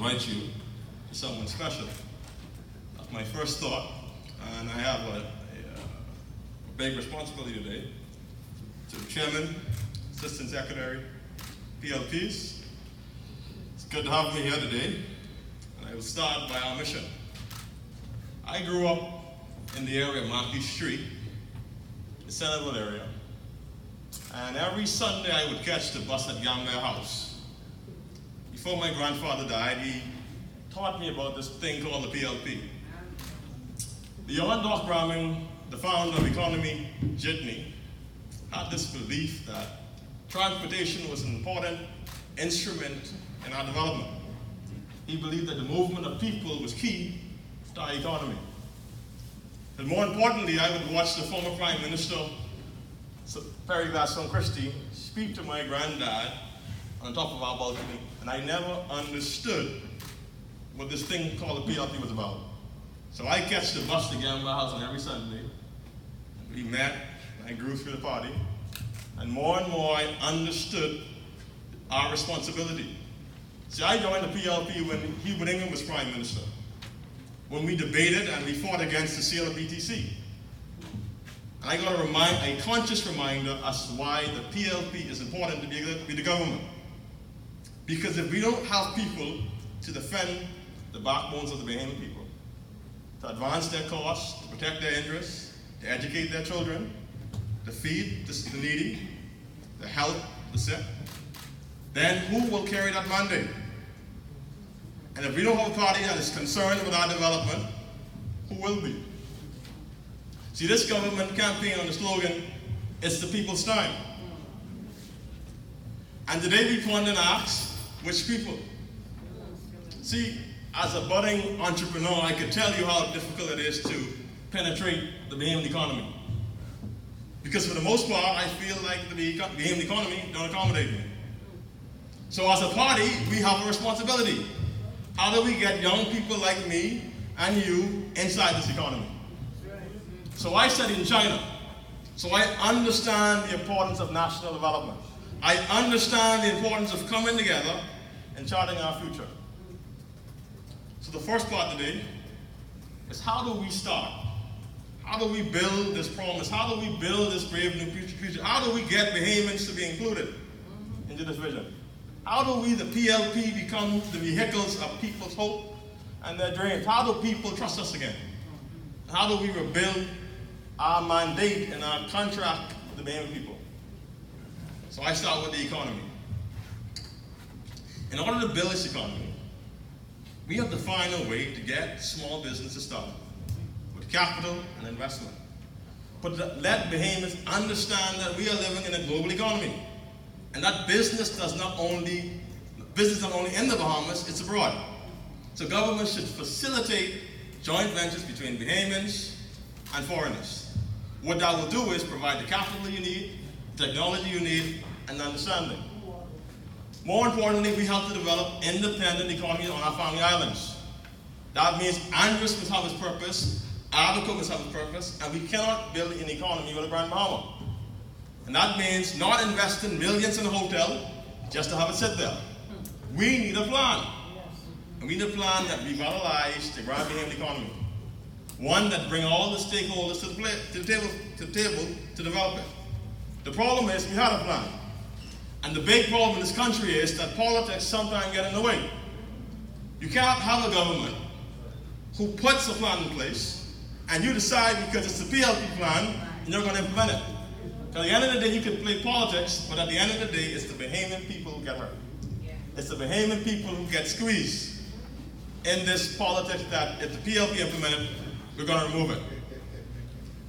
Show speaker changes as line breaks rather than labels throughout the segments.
invite you to someone special. That's my first thought, and I have a big responsibility today to the Chairman, Assistant Secretary, PLPs. It's good to have me here today, and I will start by our mission. I grew up in the area of Marquis Street, the Centerville area, and every Sunday I would catch the bus at Gambler House. Before my grandfather died, he taught me about this thing called the PLP. Beyond Latrae Rahming, the founder of economy, Jitney, had this belief that transportation was an important instrument in our development. He believed that the movement of people was key to our economy. And more importantly, I would watch the former Prime Minister, Perry Glasson Christie, speak to my granddad on top of our balcony, and I never understood what this thing called the PLP was about. So I catch the bus to Gambler House on every Sunday. We met, I grew through the party, and more I understood our responsibility. See, I joined the PLP when Hubert Ingham was Prime Minister, when we debated and we fought against the sale of BTC. And I got a conscious reminder as to why the PLP is important to be the government. Because if we don't have people to defend the backbones of the Bahamian people, to advance their cause, to protect their interests, to educate their children, to feed the needy, to help the sick, then who will carry that mandate? And if we don't have a party that is concerned with our development, who will be? See, this government campaign on the slogan, "It's the people's time." And today we point and ask, which people? See, as a budding entrepreneur, I could tell you how difficult it is to penetrate the Bahamian economy. Because for the most part, I feel like the Bahamian economy don't accommodate me. So as a party, we have a responsibility. How do we get young people like me and you inside this economy? So I studied in China. So I understand the importance of national development. I understand the importance of coming together and charting our future. So the first part today is, how do we start? How do we build this promise? How do we build this brave new future? How do we get Bahamians to be included into this vision? How do we, the PLP, become the vehicles of people's hope and their dreams? How do people trust us again? How do we rebuild our mandate and our contract with the Bahamian people? So I start with the economy. In order to build this economy, we have to find a way to get small businesses started with capital and investment. But let Bahamians understand that we are living in a global economy, and that business not only in the Bahamas, it's abroad. So government should facilitate joint ventures between Bahamians and foreigners. What that will do is provide the capital you need, technology you need, and understanding. More importantly, we have to develop independent economies on our family islands. That means Andros must have its purpose, Abaco must have its purpose, and we cannot build an economy with a Grand Bahama. And that means not investing millions in a hotel just to have it sit there. We need a plan. And we need a plan that revitalizes the Grand Bahamian economy. One that brings all the stakeholders to the table to develop it. The problem is we had a plan. And the big problem in this country is that politics sometimes get in the way. You cannot have a government who puts a plan in place and you decide because it's the PLP plan and you're going to implement it. Because at the end of the day, you can play politics, but at the end of the day, it's the Bahamian people who get hurt. It's the Bahamian people who get squeezed in this politics that if the PLP implemented, we're going to remove it.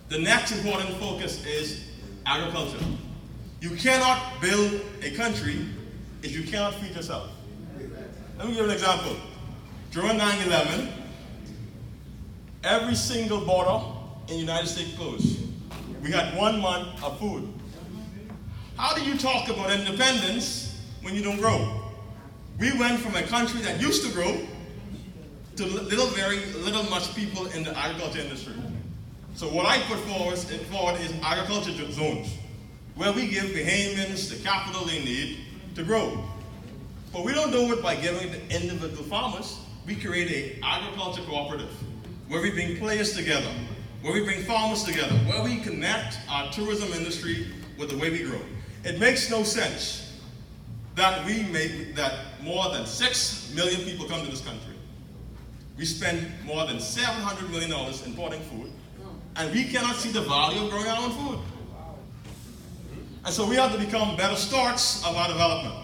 The next important focus is agriculture. You cannot build a country if you cannot feed yourself. Let me give you an example. During 9/11, every single border in the United States closed. We had 1 month of food. How do you talk about independence when you don't grow? We went from a country that used to grow to very little much people in the agriculture industry. So what I put forward is agriculture zones, where we give Bahamians the capital they need to grow. But we don't do it by giving the individual farmers. We create an agriculture cooperative where we bring players together, where we bring farmers together, where we connect our tourism industry with the way we grow. It makes no sense that more than 6 million people come to this country. We spend more than $700 million importing food, and we cannot see the value of growing our own food. And so we have to become better stewards of our development.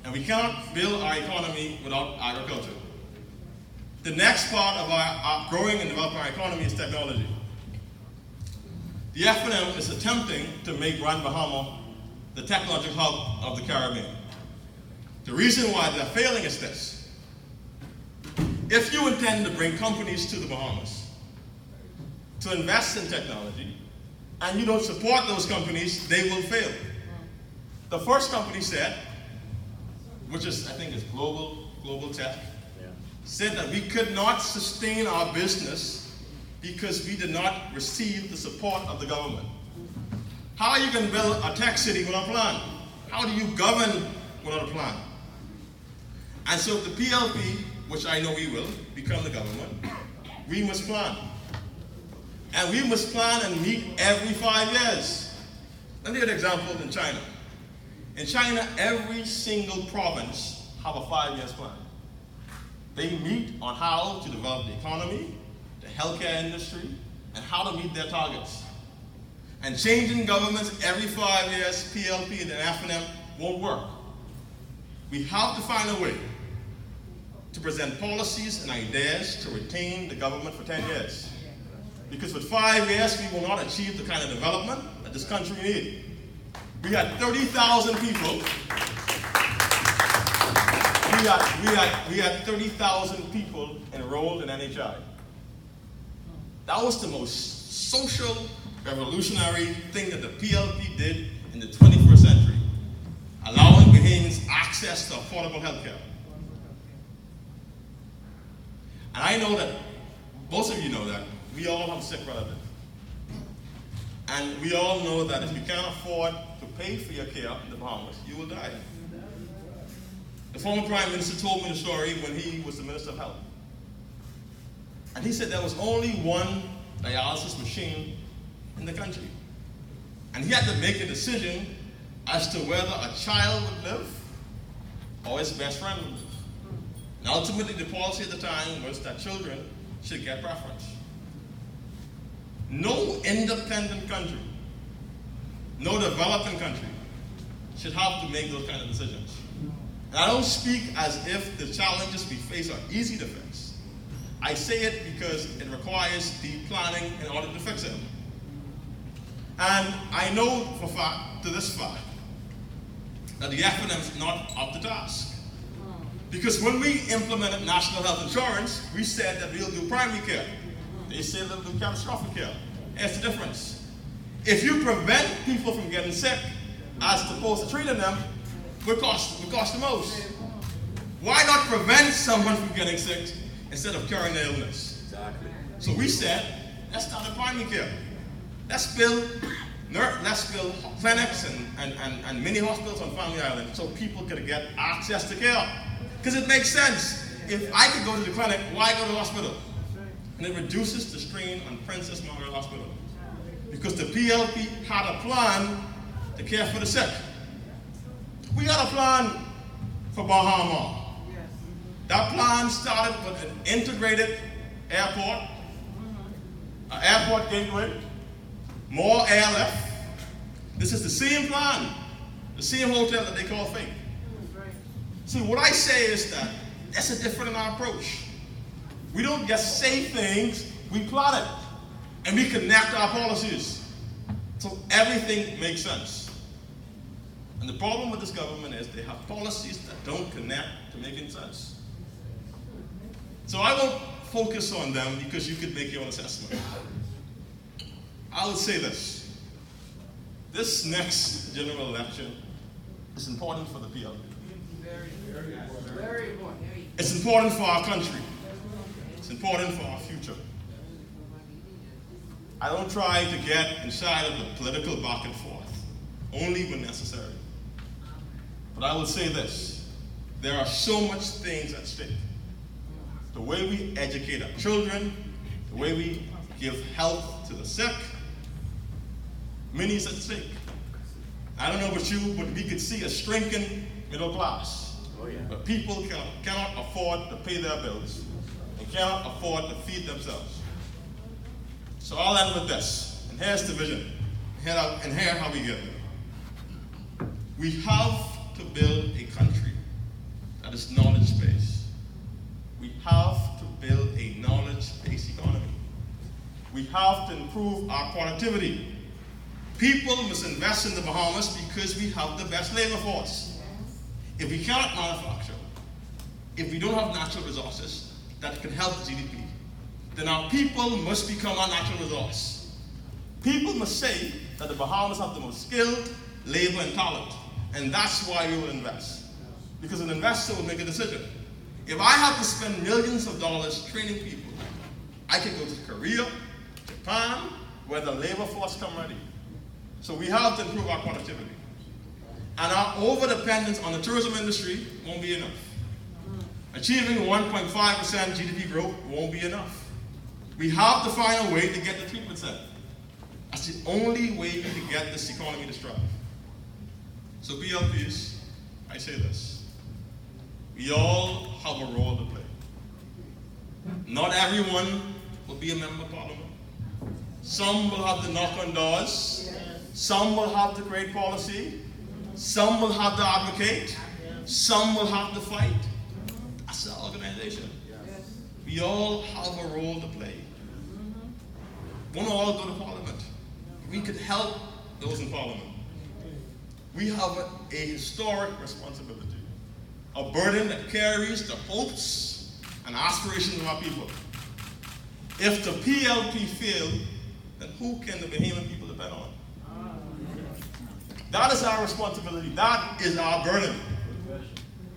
And we cannot build our economy without agriculture. The next part of our growing and developing our economy is technology. The FNM is attempting to make Grand Bahama the technological hub of the Caribbean. The reason why they're failing is this. If you intend to bring companies to the Bahamas to invest in technology, and you don't support those companies, they will fail. The first company said, which is, I think, is Global Tech, said that we could not sustain our business because we did not receive the support of the government. How are you going to build a tech city without a plan? How do you govern without a plan? And so if the PLP, which I know we will, become the government, we must plan. And we must plan and meet every 5 years. Let me give an example in China. In China, every single province have a 5-year plan. They meet on how to develop the economy, the healthcare industry, and how to meet their targets. And changing governments every 5 years, PLP and FNM won't work. We have to find a way to present policies and ideas to retain the government for 10 years. Because with 5 years, we will not achieve the kind of development that this country needs. We had 30,000 people. We had 30,000 people enrolled in NHI. That was the most social, revolutionary thing that the PLP did in the 21st century, allowing Bahamians access to affordable health care. And I know that, most of you know that, we all have sick relatives. And we all know that if you can't afford to pay for your care in the Bahamas, you will die. The former Prime Minister told me the story when he was the Minister of Health. And he said there was only one dialysis machine in the country. And he had to make a decision as to whether a child would live or his best friend would live. And ultimately the policy at the time was that children should get preference. No independent country, no developing country should have to make those kind of decisions. And I don't speak as if the challenges we face are easy to fix. I say it because it requires deep planning in order to fix it. And I know for fact, to this fact, that the FNM is not up to task. Because when we implemented national health insurance, we said that we'll do primary care. They say they'll do catastrophic care. That's the difference. If you prevent people from getting sick, as opposed to treating them, what cost the most? Why not prevent someone from getting sick instead of curing their illness?
Exactly.
So we said, let's start a primary care. Let's build clinics and mini hospitals on Family Island so people could get access to care. Because it makes sense. If I could go to the clinic, why go to the hospital? And it reduces the strain on Princess Margaret Hospital. Because the PLP had a plan to care for the sick. We got a plan for Bahama. That plan started with an integrated airport, an airport gateway, more airlift. This is the same plan, the same hotel that they call fake. See, what I say is that that's a different in our approach. We don't just say things, we plot it. And we connect our policies. So everything makes sense. And the problem with this government is they have policies that don't connect to making sense. So I won't focus on them because you could make your own assessment. I would say this. This next general election is important for the PLP.
Very important.
It's important for our country. It's important for our future. I don't try to get inside of the political back and forth, only when necessary. But I will say this. There are so much things at stake. The way we educate our children, the way we give health to the sick, many is at stake. I don't know about you, but we could see a shrinking middle class. Oh, yeah. But people cannot afford to pay their bills and cannot afford to feed themselves. So I'll end with this. And here's the vision. And here's how we get there. We have to build a country that is knowledge-based. We have to build a knowledge-based economy. We have to improve our productivity. People must invest in the Bahamas because we have the best labor force. If we cannot manufacture, if we don't have natural resources that can help GDP, then our people must become our natural resource. People must say that the Bahamas have the most skilled, labor, and talent, and that's why we will invest. Because an investor will make a decision. If I have to spend millions of dollars training people, I can go to Korea, Japan, where the labor force come ready. So we have to improve our productivity. And our over-dependence on the tourism industry won't be enough. Achieving 1.5% GDP growth won't be enough. We have to find a way to get to 3%. That's the only way we can get this economy to strive. So PLPs, I say this. We all have a role to play. Not everyone will be a member of parliament. Some will have to knock on doors. Some will have to create policy. Some will have to advocate. Some will have to fight. That's our organization. We all have a role to play. We won't all go to parliament. We could help those in parliament. We have a historic responsibility, a burden that carries the hopes and aspirations of our people. If the PLP fail, then who can the Bahamian people depend on? That is our responsibility. That is our burden.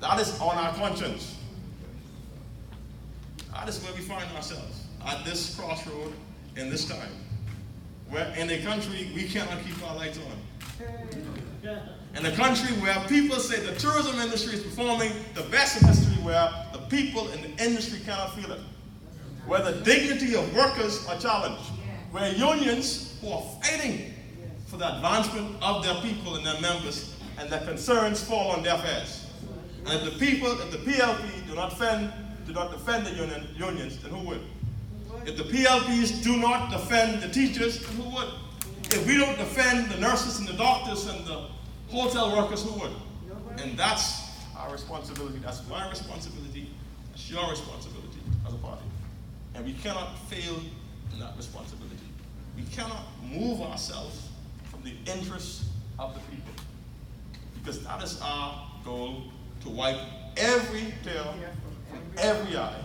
That is on our conscience. That is where we find ourselves, at this crossroad in this time. Where in a country we cannot keep our lights on. In a country where people say the tourism industry is performing the best in history, where the people in the industry cannot feel it. Where the dignity of workers are challenged. Where unions who are fighting for the advancement of their people and their members and their concerns fall on their affairs. And if the PLP do not defend the unions, then who would? If the PLPs do not defend the teachers, then who would? If we don't defend the nurses and the doctors and the hotel workers, who would? And that's our responsibility. That's my responsibility. That's your responsibility as a party. And we cannot fail in that responsibility. We cannot move ourselves from the interests of the people. Because that is our goal, to wipe every tear from every eye.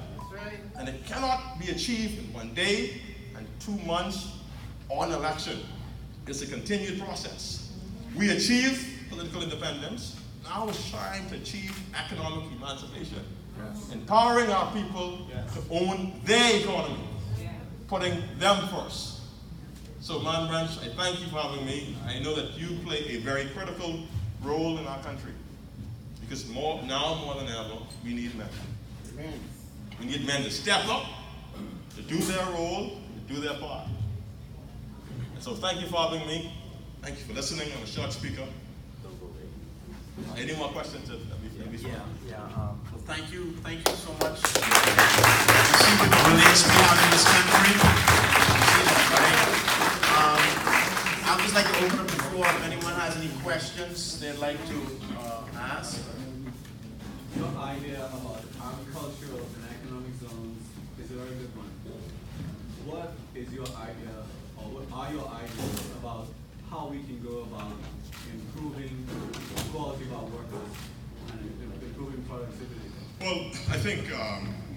And it cannot be achieved in 1 day and 2 months or an election. It's a continued process. We achieve political independence. Now it's time to achieve economic emancipation. Empowering our people to own their economy. Putting them first. So, Man Branch, I thank you for having me. I know that you play a very critical role in our country. Because now more than ever, we need men. Amen. We need men to step up, to do their role, to do their part. And so thank you for having me. Thank you for listening. I'm a short speaker. Any more questions?
Well, thank you so much. You see the brilliance we have in this country. You see that, right? I'd just like to open up the floor if anyone has any questions they'd like to ask.
Your idea about agricultural and economic zones is a very good one. What is your idea, or what are your ideas about how we can go about improving the quality of our workers and improving productivity?
Well, I think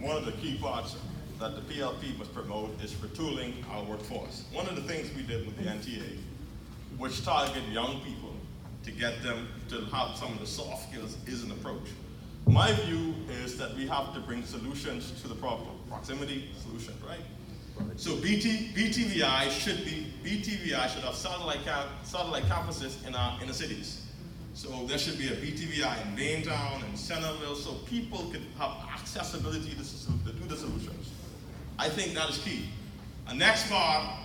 one of the key parts that the PLP must promote is retooling our workforce. One of the things we did with the NTA, which targeted young people to get them to have some of the soft skills, is an approach. My view is that we have to bring solutions to the problem. Proximity solution, right? So BTVI should have satellite campuses in the cities. So there should be a BTVI in Baintown and Centerville so people could have accessibility to the solutions. I think that is key. The next part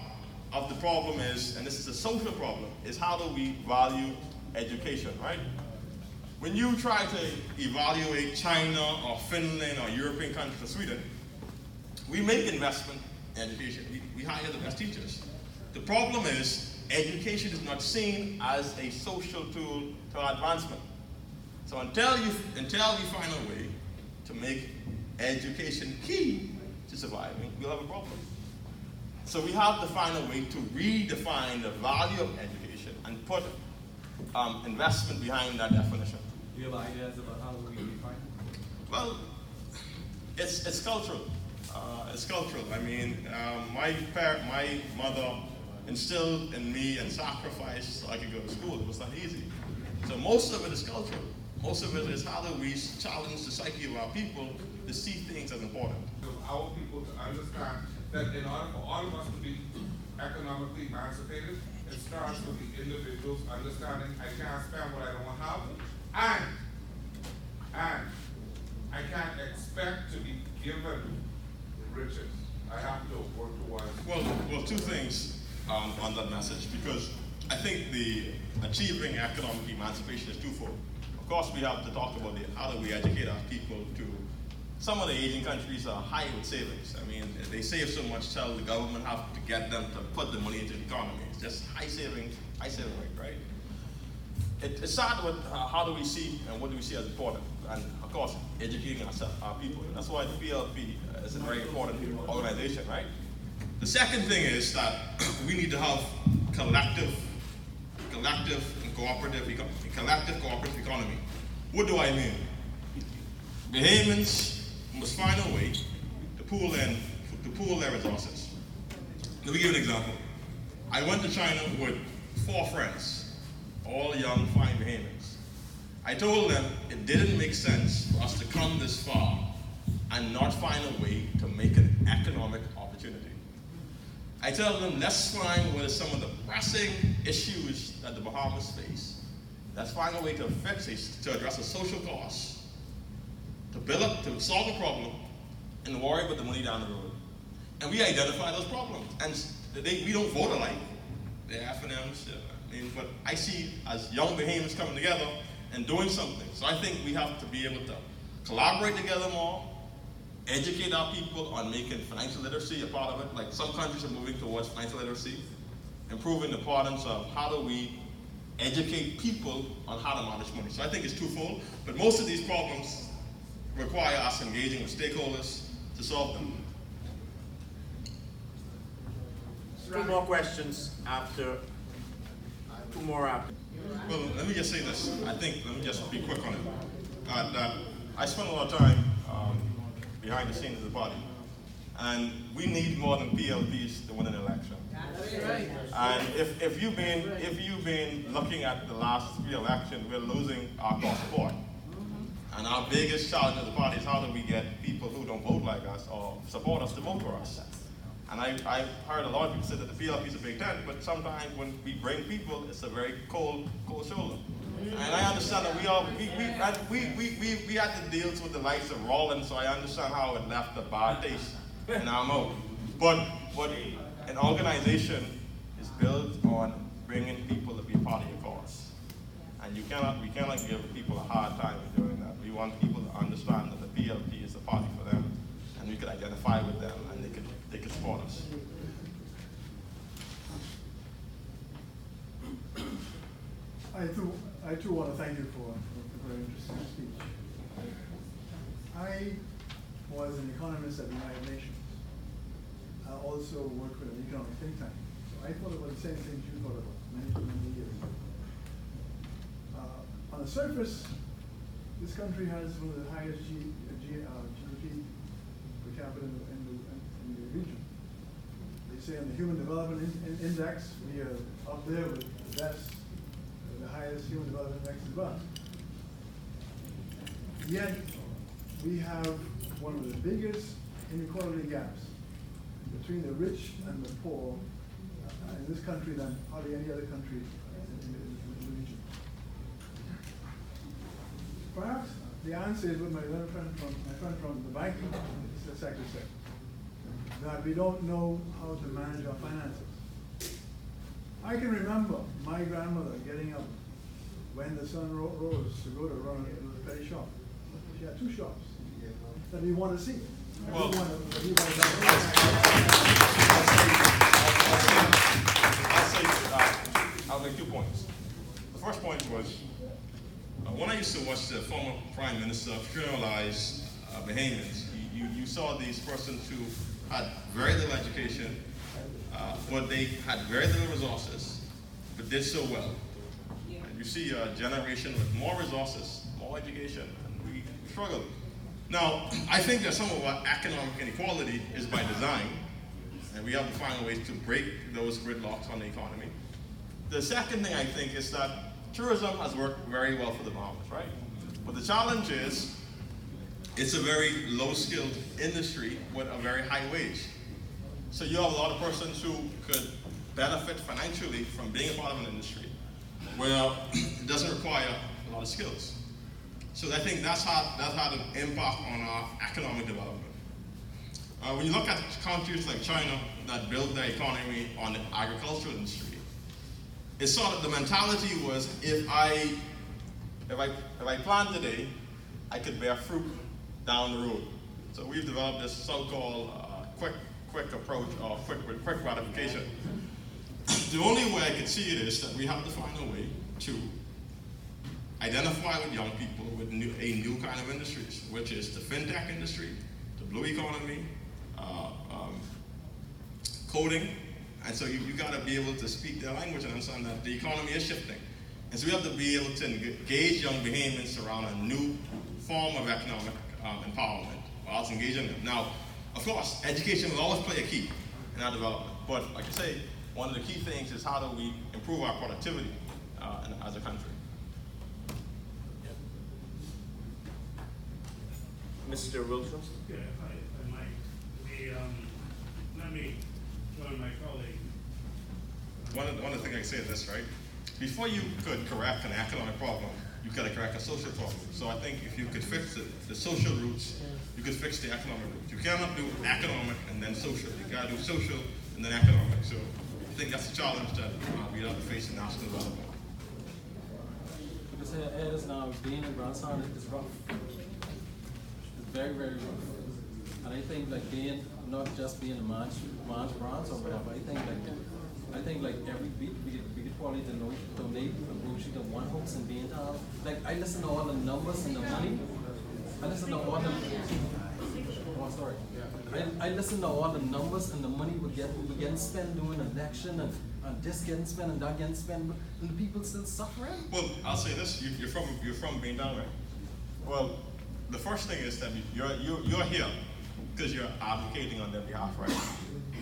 of the problem is, and this is a social problem, is how do we value education, right? When you try to evaluate China or Finland or European countries or Sweden, we make investment in education. We hire the best teachers. The problem is education is not seen as a social tool to advancement. So until we find a way to make education key to surviving, we'll have a problem. So we have to find a way to redefine the value of education and put investment behind that definition.
Do you have ideas about how we define it?
Well, it's cultural. It's cultural. I mean, my mother instilled in me and sacrificed so I could go to school. It was not easy. So most of it is cultural. Most of it is how do we challenge the psyche of our people to see things as important.
So our people to understand that in order for all of us to be economically emancipated, it starts with the individuals understanding I can't spend what I don't have, and I can't expect to be given riches. I have to work towards.
Well, two things on that message, because I think the achieving economic emancipation is twofold. Of course, we have to talk about how do we educate our people to. Some of the Asian countries are high with savings. I mean, they save so much till the government have to get them to put the money into the economy. It's just high saving rate, right? It started with how do we see and what do we see as important, and of course, educating our people. That's why the PLP is a very important organization, right? The second thing is that we need to have collective and cooperative economy. What do I mean? Bahamians must find a way to pool their resources. Let me give you an example. I went to China with 4 friends, all young, fine Bahamians. I told them it didn't make sense for us to come this far and not find a way to make an economic opportunity. I tell them, let's find what is some of the pressing issues that the Bahamas face. Let's find a way to fix it, to address a social cost, to solve a problem, and worry about the money down the road. And we identify those problems. And we don't vote alike. They're F&Ms, but I see as young Bahamians coming together and doing something. So I think we have to be able to collaborate together more, educate our people on making financial literacy a part of it. Like some countries are moving towards financial literacy, improving the importance of how do we educate people on how to manage money. So I think it's twofold, but most of these problems require us engaging with stakeholders to solve them.
2 more questions after. 2 more after.
Well, let me just say this. Let me just be quick on it. That I spend a lot of time behind the scenes of the party, and we need more than PLPs to win an election. And if you've been looking at the last 3 elections, we're losing our core support. And our biggest challenge as a party is how do we get people who don't vote like us or support us to vote for us. And I've heard a lot of people say that the PLP is a big tent, but sometimes when we bring people, it's a very cold shoulder. And I understand that we had to deal with the likes of Rollins, so I understand how it left a bad taste in our mouth. But an organization is built on bringing people to be a part of your cause. And we cannot give people a hard time in doing that. We want people to understand that the PLP is a party for them, and we could identify with them, and they could support us.
I too want to thank you for a very interesting speech. I was an economist at the United Nations. I also worked with an economic think tank. So I thought about the same things you thought about many years ago. On the surface, this country has one of the highest GDP per capita in the region. They say on the Human Development Index, we are up there with the best, the highest Human Development Index as well. Yet, we have one of the biggest inequality gaps between the rich and the poor in this country than hardly any other country in the region. Perhaps the answer is what my friend from the banking sector said, that we don't know how to manage our finances. I can remember my grandmother getting up when the sun rose to go to run a petty shop. She had 2 shops that we want to see.
Well, I'll make 2 points. The first point was, when I used to watch the former Prime Minister criminalize Bahamians, you saw these persons who had very little education, but they had very little resources, but did so well. And you see a generation with more resources, more education, and we struggle. Now, I think that some of our economic inequality is by design, and we have to find ways to break those gridlocks on the economy. The second thing I think is that tourism has worked very well for the Bahamas, right? But the challenge is, it's a very low-skilled industry with a very high wage. So you have a lot of persons who could benefit financially from being a part of an industry where it doesn't require a lot of skills. So I think that's had an impact on our economic development. When you look at countries like China that build their economy on the agricultural industry, it's sort of the mentality was, if I plant today, I could bear fruit down the road. So we've developed this so-called quick approach, or quick gratification. The only way I could see it is that we have to find a way to identify with young people with a new kind of industries, which is the fintech industry, the blue economy, coding. And so you got to be able to speak their language and understand that the economy is shifting. And so we have to be able to engage young Bahamians around a new form of economic empowerment while it's engaging them. Now, of course, education will always play a key in our development. But like I say, one of the key things is how do we improve our productivity as a country.
Mr. Wilson?
Yeah, if I might. Let me join my colleague.
One of the things I say is this, right? Before you could correct an economic problem, you got to correct a social problem. So I think if you could fix the social roots, you could fix the economic roots. You cannot do economic and then social. You got to do social and then economic. So I think that's the challenge that we have to face in national development.
Because it is now being in Grandson is rough. It's very, very rough. And I think like being not just being a man's branch or whatever. I think like every week we could probably donate a grocery to one house in Beantown. Like I listen to all the numbers and the money. I listen to all the I listen to all the numbers and the money we're getting spent doing election and this getting spent and that getting spent, and the people still suffering.
Well, I'll say this: you're from Beantown, right? Well, the first thing is that you're here because you're advocating on their behalf, right?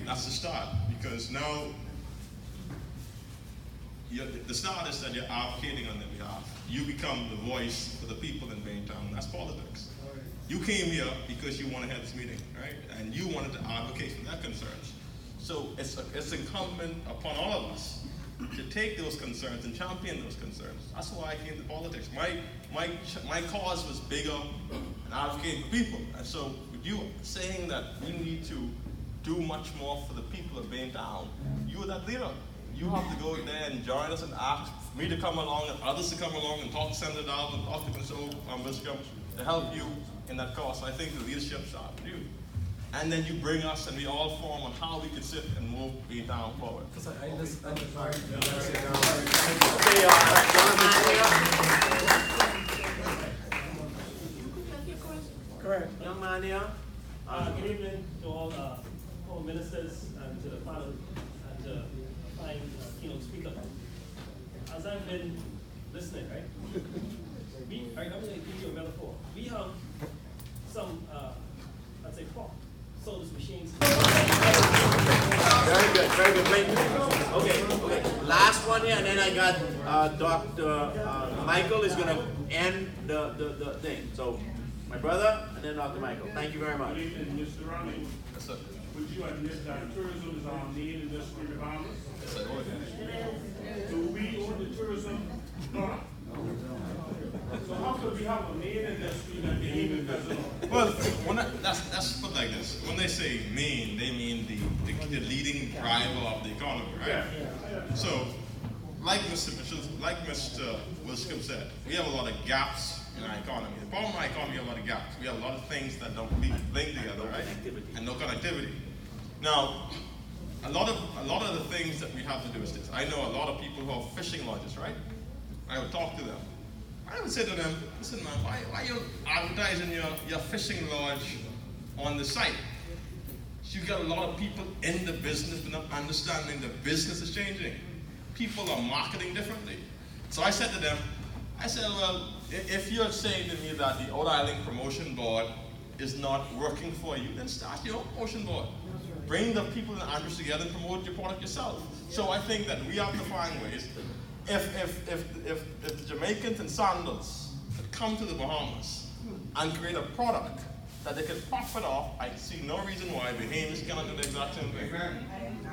That's the start, because now the start is that you're advocating on their behalf. You become the voice for the people in Beantown. That's politics. You came here because you want to have this meeting, right? And you wanted to advocate for their concerns. So it's incumbent upon all of us to take those concerns and champion those concerns. That's why I came to politics. My cause was bigger and advocating for people. And so with you saying that we need to do much more for the people of Beantown, you are that leader. You have to go there and join us and ask me to come along and others to come along and talk to Senator Dowd and talk to Consul Wiscombe to help you in that cause. I think the leadership starts with you. And then you bring us and we all form on how we can sit and move Beantown forward.
Correct. Young man here.
Good evening to all ministers and to the panel and to fine keynote speaker. As I've been listening, right? I'm going to give you a metaphor. We have some, let's say, sodas machines.
Very good, very good. Thank you. Okay. Last one here, and then I got Dr. Michael is going to end the thing. So, my brother, and then Dr. Michael. Thank you very much.
Good evening, Mr. Rahming.
Yes, sir.
Would you admit that tourism is our main industry in the Bahamas?
Yes, sir.
Do we own the tourism product? So how could we have a main Maine industry, that Maine because of.
Well, that's put like this. When they say Maine, they mean the leading driver of the economy, right? So, like Mr. Wiscombe said, we have a lot of gaps in our economy. The problem in our economy, we have a lot of gaps. We have a lot of things that don't link together, right? And no connectivity. Now, a lot of the things that we have to do is this. I know a lot of people who are fishing lodges, right? I would talk to them. I would say to them, listen man, why are you advertising your fishing lodge on the site? You got a lot of people in the business but not understanding the business is changing. People are marketing differently. So I said to them, well, if you're saying to me that the Outer Island Promotion Board is not working for you, then start your own promotion board. Bring the people in the industry together and promote your product yourself. So I think that we have to find ways. If the Jamaicans and sandals could come to the Bahamas and create a product that they could profit off, I see no reason why Bahamians cannot do the exact same thing.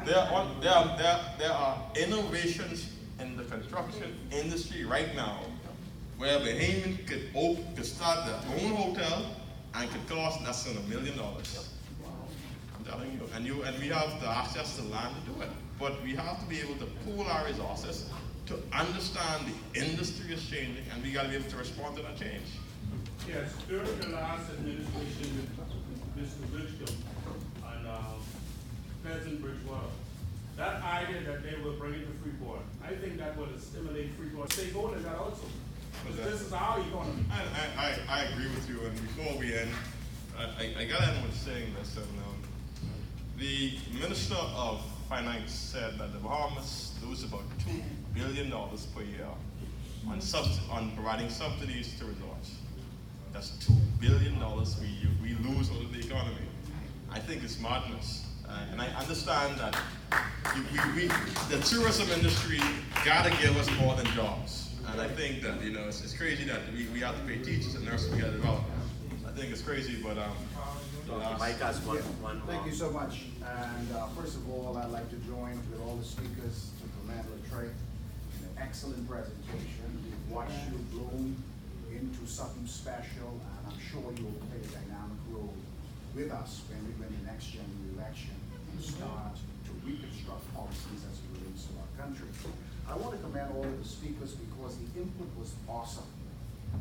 There are innovations in the construction industry right now where Bahamians could start their own hotel and could cost less than $1 million. I'm telling you, and we have the access to land to do it. But we have to be able to pool our resources to understand the industry is changing, and we got to be able to respond to that change.
Yes, during the last administration with Mr. Wiscombe and Pleasant Bridgewater, that idea that they will bring it to Freeport, I think that would stimulate Freeport stakeholders that also. Because this is our economy.
I agree with you, and before we end, I got to end with saying this. The Minister of Finance said that the Bahamas lose about $2 billion per year on providing subsidies to resorts. That's $2 billion we lose out of the economy. I think it's madness. And I understand that the tourism industry got to give us more than jobs. And I think that, it's crazy that we have to pay teachers and nurses to get developed. I think it's crazy, but
Mike has one
Thank
more.
you so much. And first of all, I'd like to join with all the speakers to commend Latrae. An excellent presentation. We've watched you bloom into something special, and I'm sure you will play a dynamic role with us when we win the next general election and start to reconstruct policies as it relates to our country. I want to commend all of the speakers because the input was awesome.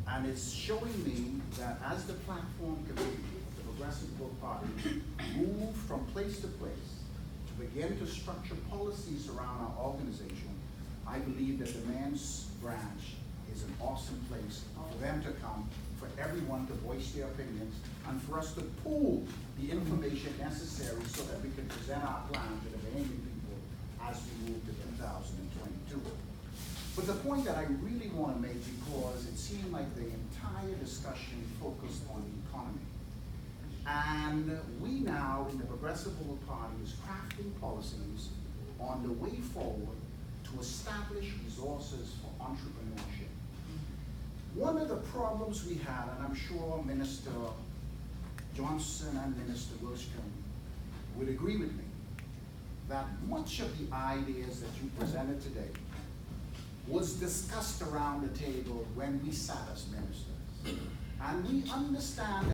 And it's showing me that as the platform committee, the Progressive World Party, move from place to place to begin to structure policies around our organization, I believe that the men's branch is an awesome place for them to come, for everyone to voice their opinions, and for us to pool the information necessary so that we can present our plan to the Bahamian people as we move to 2022. But the point that I really want to make, because it seemed like the entire discussion focused on the economy. And we now, in the Progressive World Party, is crafting policies on the way forward to establish resources for entrepreneurship. One of the problems we had, and I'm sure Minister Johnson and Minister Wiscombe would agree with me, that much of the ideas that you presented today was discussed around the table when we sat as ministers. And we understand